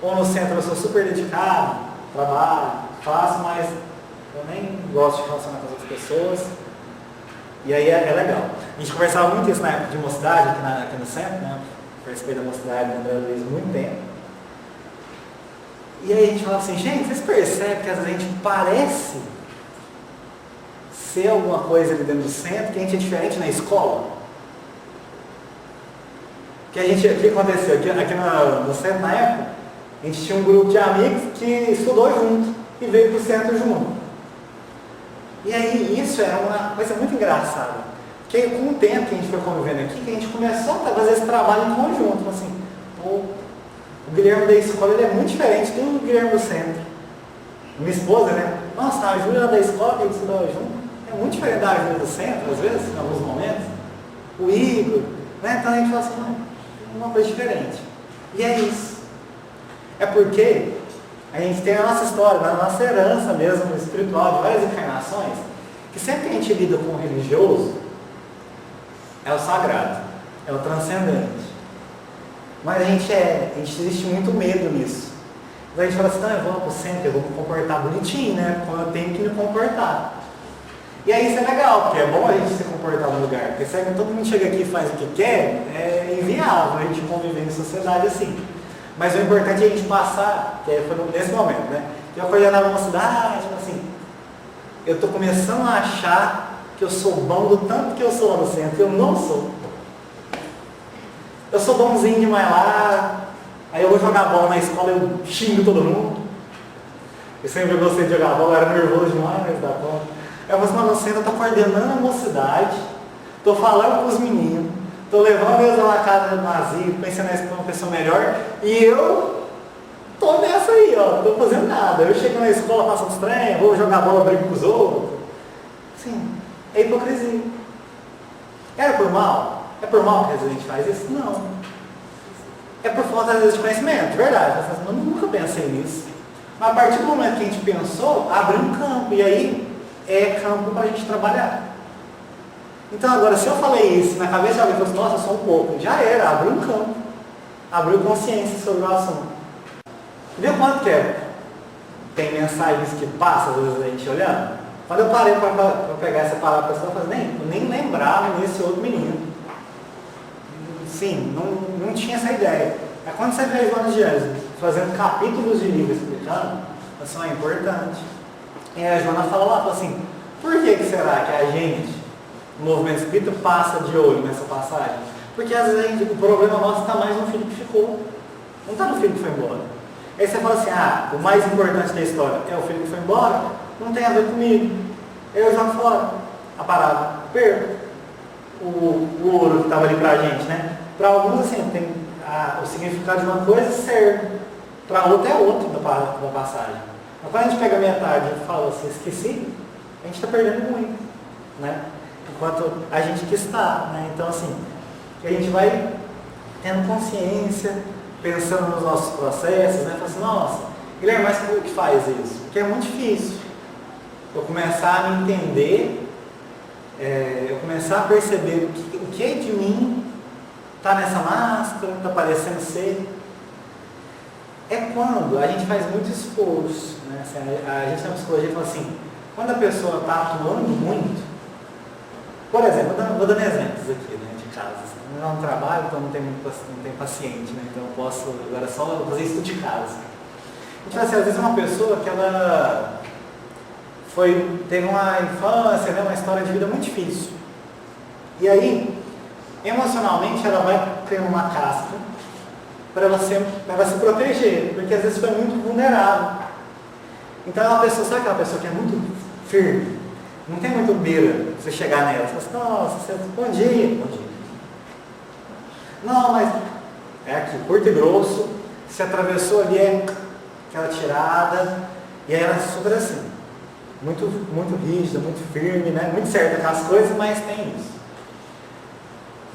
ou no centro eu sou super dedicado, trabalho, faço, mas Eu nem gosto de relacionar com as outras pessoas. E aí é legal. A gente conversava muito isso na época de mocidade, aqui no centro, né? Participei da mocidade do André Luiz há muito tempo. E aí a gente falava assim, gente, vocês percebem que às vezes a gente parece ser alguma coisa ali dentro do centro, que a gente é diferente na escola? O que aconteceu? Aqui no centro, na época, a gente tinha um grupo de amigos que estudou junto e veio para o centro junto. E aí isso era uma coisa muito engraçada. Porque com o tempo que a gente foi convivendo aqui, que a gente começou a fazer esse trabalho em conjunto. Assim, o Guilherme da escola ele é muito diferente do Guilherme do centro. Minha esposa, né? Nossa, a Júlia da escola que a gente estudava junto é muito diferente da Júlia do centro, às vezes, em alguns momentos. O Igor, né? Então a gente fala assim, não, é uma coisa diferente. E é isso. É porque a gente tem a nossa história, a nossa herança mesmo espiritual de várias encarnações, que sempre que a gente lida com o religioso, é o sagrado, é o transcendente. Mas a gente existe muito medo nisso. Daí a gente fala assim, não, eu vou lá pro centro, eu vou me comportar bonitinho, né? Como eu tenho que me comportar. E aí isso é legal, porque é bom a gente se comportar no lugar. Porque se todo mundo chega aqui e faz o que quer, é inviável a gente conviver em sociedade assim. Mas o importante é a gente passar, que foi nesse momento, né? Eu coordenava uma cidade, assim, eu estou começando a achar que eu sou bom do tanto que eu sou lá no centro. Eu não sou. Eu sou bonzinho demais lá, aí eu vou jogar bola na escola, eu xingo todo mundo. Eu sempre gostei de jogar bola, eu era nervoso demais, mas dá conta. Eu vou lá no centro, eu estou coordenando a mocidade, estou falando com os meninos, estou levando eles lá na casa do asilo, pensando em uma pessoa melhor, e eu estou nessa aí, ó, não estou fazendo nada. Eu chego na escola, faço uns trem, vou jogar bola, brigo com os outros. Sim, é hipocrisia. Era por mal? É por mal que às vezes a gente faz isso? Não. É por falta às vezes de conhecimento, verdade. Eu nunca pensei nisso. Mas a partir do momento que a gente pensou, abriu um campo, e aí é campo para a gente trabalhar. Então agora, se eu falei isso na cabeça de alguém e falei assim, nossa, eu sou um pouco, já era, abriu um campo. Abriu consciência sobre o assunto. Viu quanto que é? Tem mensagens que passam, às vezes a gente olhando. Quando eu parei para pegar essa palavra, a pessoa falou, eu nem lembrava desse outro menino. Sim, não tinha essa ideia. Mas quando você vê Joana de Ângeles fazendo capítulos de livro explicando, assim, é importante. E a Joana fala assim, por que será que a gente, no movimento espírita, passa de olho nessa passagem? Porque às vezes o problema nosso está mais no filho que ficou. Não está no filho que foi embora. Aí você fala assim, o mais importante da história é o filho que foi embora, não tem a ver comigo. Eu jogo fora a parada, perco o ouro que estava ali pra gente, né? Para alguns, assim, tem o significado de uma coisa serve, para outra é outro da passagem. Mas quando a gente pega a metade e fala assim, esqueci, a gente está perdendo muito, né? Enquanto a gente que está, né? Então, assim, a gente vai tendo consciência, pensando nos nossos processos, né? Fala assim, nossa, Guilherme, mas como que faz isso? Porque é muito difícil. Eu começar a me entender, eu começar a perceber o que é de mim está nessa máscara, está parecendo ser. É quando a gente faz muito esforço, né? Assim, a gente na psicologia fala assim, quando a pessoa está atuando muito, por exemplo, vou dando exemplos aqui, né, de casa. Assim, eu não trabalho, então não tem paciente, né? Então eu posso agora só fazer isso de casa. A gente vai assim, às vezes uma pessoa que ela teve uma infância, né, uma história de vida muito difícil. E aí, emocionalmente, ela vai criando uma casca para ela se proteger, porque às vezes foi muito vulnerável. Então é uma pessoa, sabe aquela pessoa que é muito firme? Não tem muito beira você chegar nela. Você fala assim, nossa, bom dia. Não, mas é aqui, curto e grosso, se atravessou ali, é aquela tirada, e aí ela é super assim. Muito, muito rígida, muito firme, né? Muito certa com as coisas, mas tem isso.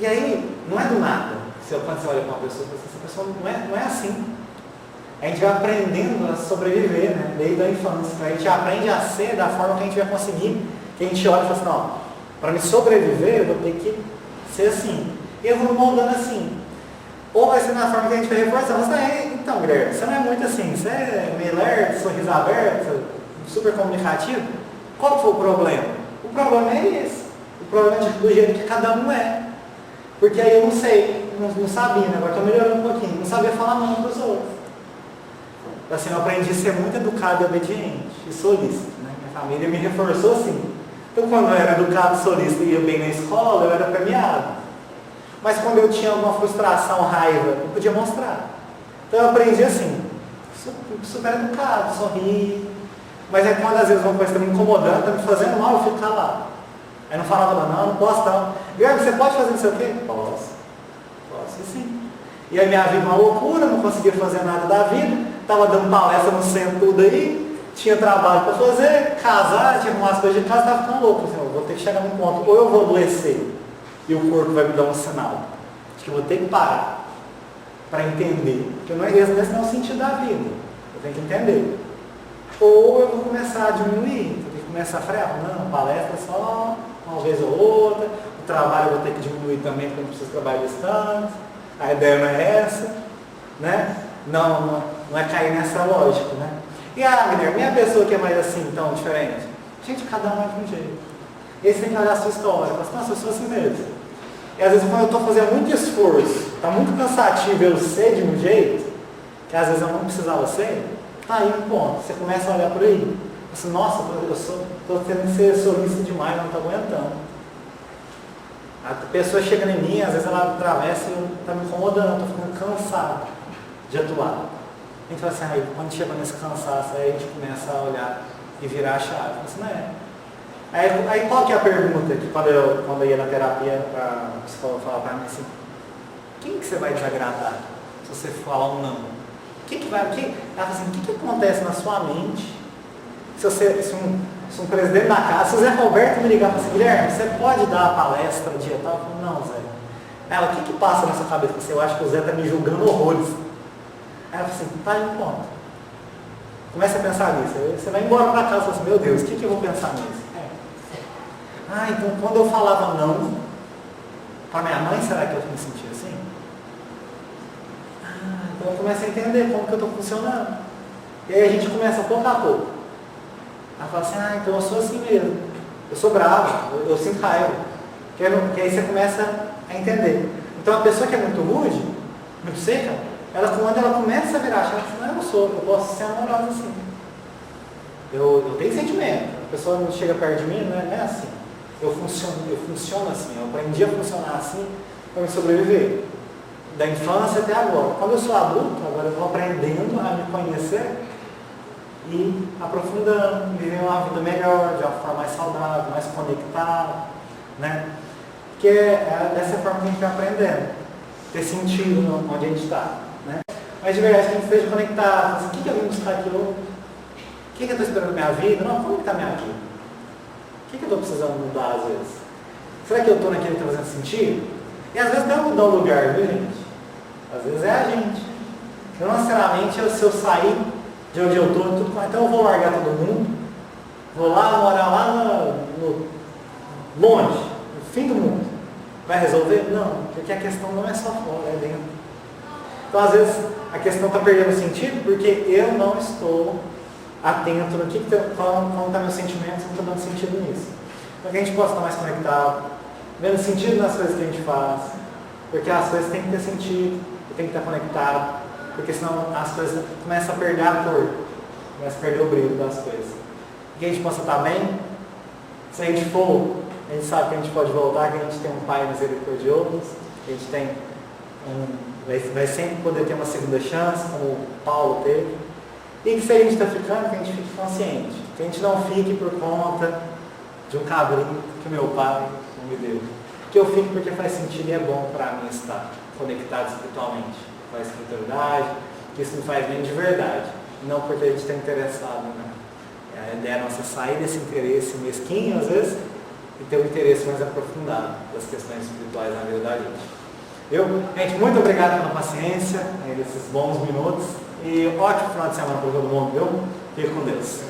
E aí, não é do nada. Quando você olha para uma pessoa, essa pessoa não é assim. A gente vai aprendendo a sobreviver, né? Desde a infância. A gente aprende a ser da forma que a gente vai conseguir. Que a gente olha e fala assim, não, para me sobreviver, eu vou ter que ser assim. E eu vou moldando assim. Ou vai ser na forma que a gente vai reforçando. Então, Guilherme, você não é muito assim. Você é meio lerdo, sorriso aberto, super comunicativo. Qual foi o problema? O problema é esse. O problema é do jeito que cada um é. Porque aí eu não sei, não sabia, né? Agora estou melhorando um pouquinho. Não sabia falar não para os outros. Assim, eu aprendi a ser muito educado e obediente e solícito, né? Minha família me reforçou assim. Então, quando eu era educado, solícito e ia bem na escola, eu era premiado. Mas quando eu tinha alguma frustração, raiva, eu podia mostrar. Então, eu aprendi assim, super educado, sorrir. Mas é quando às vezes uma coisa está me incomodando, está me fazendo mal, eu fico calado. Aí não falava, não posso não. Guilherme, você pode fazer não sei o quê? Posso sim. E aí minha vida uma loucura, não conseguia fazer nada da vida, estava dando palestra no centro tudo aí, tinha trabalho para fazer, casar, tinha umas coisas de casa, estava ficando louco. Assim, eu vou ter que chegar num ponto, ou eu vou adoecer e o corpo vai me dar um sinal. Acho que eu vou ter que parar para entender. Porque esse não é o sentido da vida. Eu tenho que entender. Ou eu vou começar a diminuir, eu tenho que começar a frear. Não, palestra só uma vez ou outra, o trabalho eu vou ter que diminuir também, porque eu não preciso trabalhar distante. A ideia não é essa, né? Não é cair nessa lógica, né? E Guilherme, a pessoa que é mais assim, tão diferente? Gente, cada um é de um jeito. E aí você tem que olhar a sua história, fala assim, nossa, eu sou assim mesmo. E às vezes quando eu estou fazendo muito esforço, está muito cansativo eu ser de um jeito, que às vezes eu não precisava ser, tá aí um ponto. Você começa a olhar por aí. Você, nossa, eu estou tendo que ser solícito demais, não estou aguentando. A pessoa chega em mim, às vezes ela atravessa e está me incomodando, eu estou ficando cansado de atuar. A gente fala assim, aí, quando chega nesse cansaço, aí a gente começa a olhar e virar a chave. Assim, não é. Aí qual que é a pergunta que quando eu ia na terapia, a psicóloga falava para mim assim, quem que você vai desagradar se você falar um não? Ela fala assim, o que acontece na sua mente se um presidente da casa, se o Zé Roberto me ligar e falar assim, Guilherme, você pode dar a palestra dia tal? Eu falo, não, Zé. Ela, o que passa na sua cabeça? Eu acho que o Zé está me julgando horrores. Aí ela fala assim, tá aí um ponto. Comece a pensar nisso. Você vai embora para casa e fala assim, meu Deus, o que eu vou pensar nisso? Então quando eu falava não para minha mãe, será que eu me sentia assim? Então eu começo a entender como que eu estou funcionando. E aí a gente começa pouco a pouco. Ela fala assim, então eu sou assim mesmo. Eu sou bravo, eu sinto raiva. Que aí você começa a entender. Então a pessoa que é muito rude, muito seca, quando ela começa a virar a chave, não, eu posso ser amorosa assim. Eu tenho sentimento. A pessoa não chega perto de mim, não é assim. Eu funciono assim, eu aprendi a funcionar assim para me sobreviver. Da infância até agora. Quando eu sou adulto, agora eu estou aprendendo a me conhecer e aprofundando, viver uma vida melhor, de uma forma mais saudável, mais conectada, né? Porque é dessa forma que a gente vai aprendendo, ter sentido onde a gente está, né? Mas de verdade, que a gente esteja conectado, assim, o que eu vim buscar aqui hoje? O que eu estou esperando na minha vida? Não, como está a minha vida? O que eu estou precisando mudar às vezes? Será que eu estou naquele que está fazendo sentido? E às vezes não é mudar o lugar, viu, gente? Às vezes é a gente. Não necessariamente se eu sair de onde eu estou, então eu vou largar todo mundo, vou lá morar lá longe, no fim do mundo. Vai resolver? Não, porque a questão não é só fora, é dentro. Então às vezes a questão está perdendo sentido porque eu não estou atento no como está meu sentimento, não estou dando sentido nisso. Para que a gente possa estar mais conectado, vendo sentido nas coisas que a gente faz, porque as coisas têm que ter sentido, tem que estar conectado, porque senão as coisas começam a perder a cor, começam a perder o brilho das coisas. Que a gente possa estar bem, se a gente for, a gente sabe que a gente pode voltar, que a gente tem um Pai misericordioso, que a gente tem vai sempre poder ter uma segunda chance, como Paulo teve. E que se a gente está ficando, que a gente fique consciente, que a gente não fique por conta de um cabrinho que meu pai não me deu. Que eu fique porque faz sentido e é bom para mim estar conectado espiritualmente com a espiritualidade, que isso me faz bem de verdade, não porque a gente está interessado, né? A ideia é nossa sair desse interesse mesquinho, às vezes, e ter um interesse mais aprofundado das questões espirituais na vida da gente. Gente, muito obrigado pela paciência, nesses bons minutos, e ótimo final de semana para todo mundo, viu? Fique com Deus.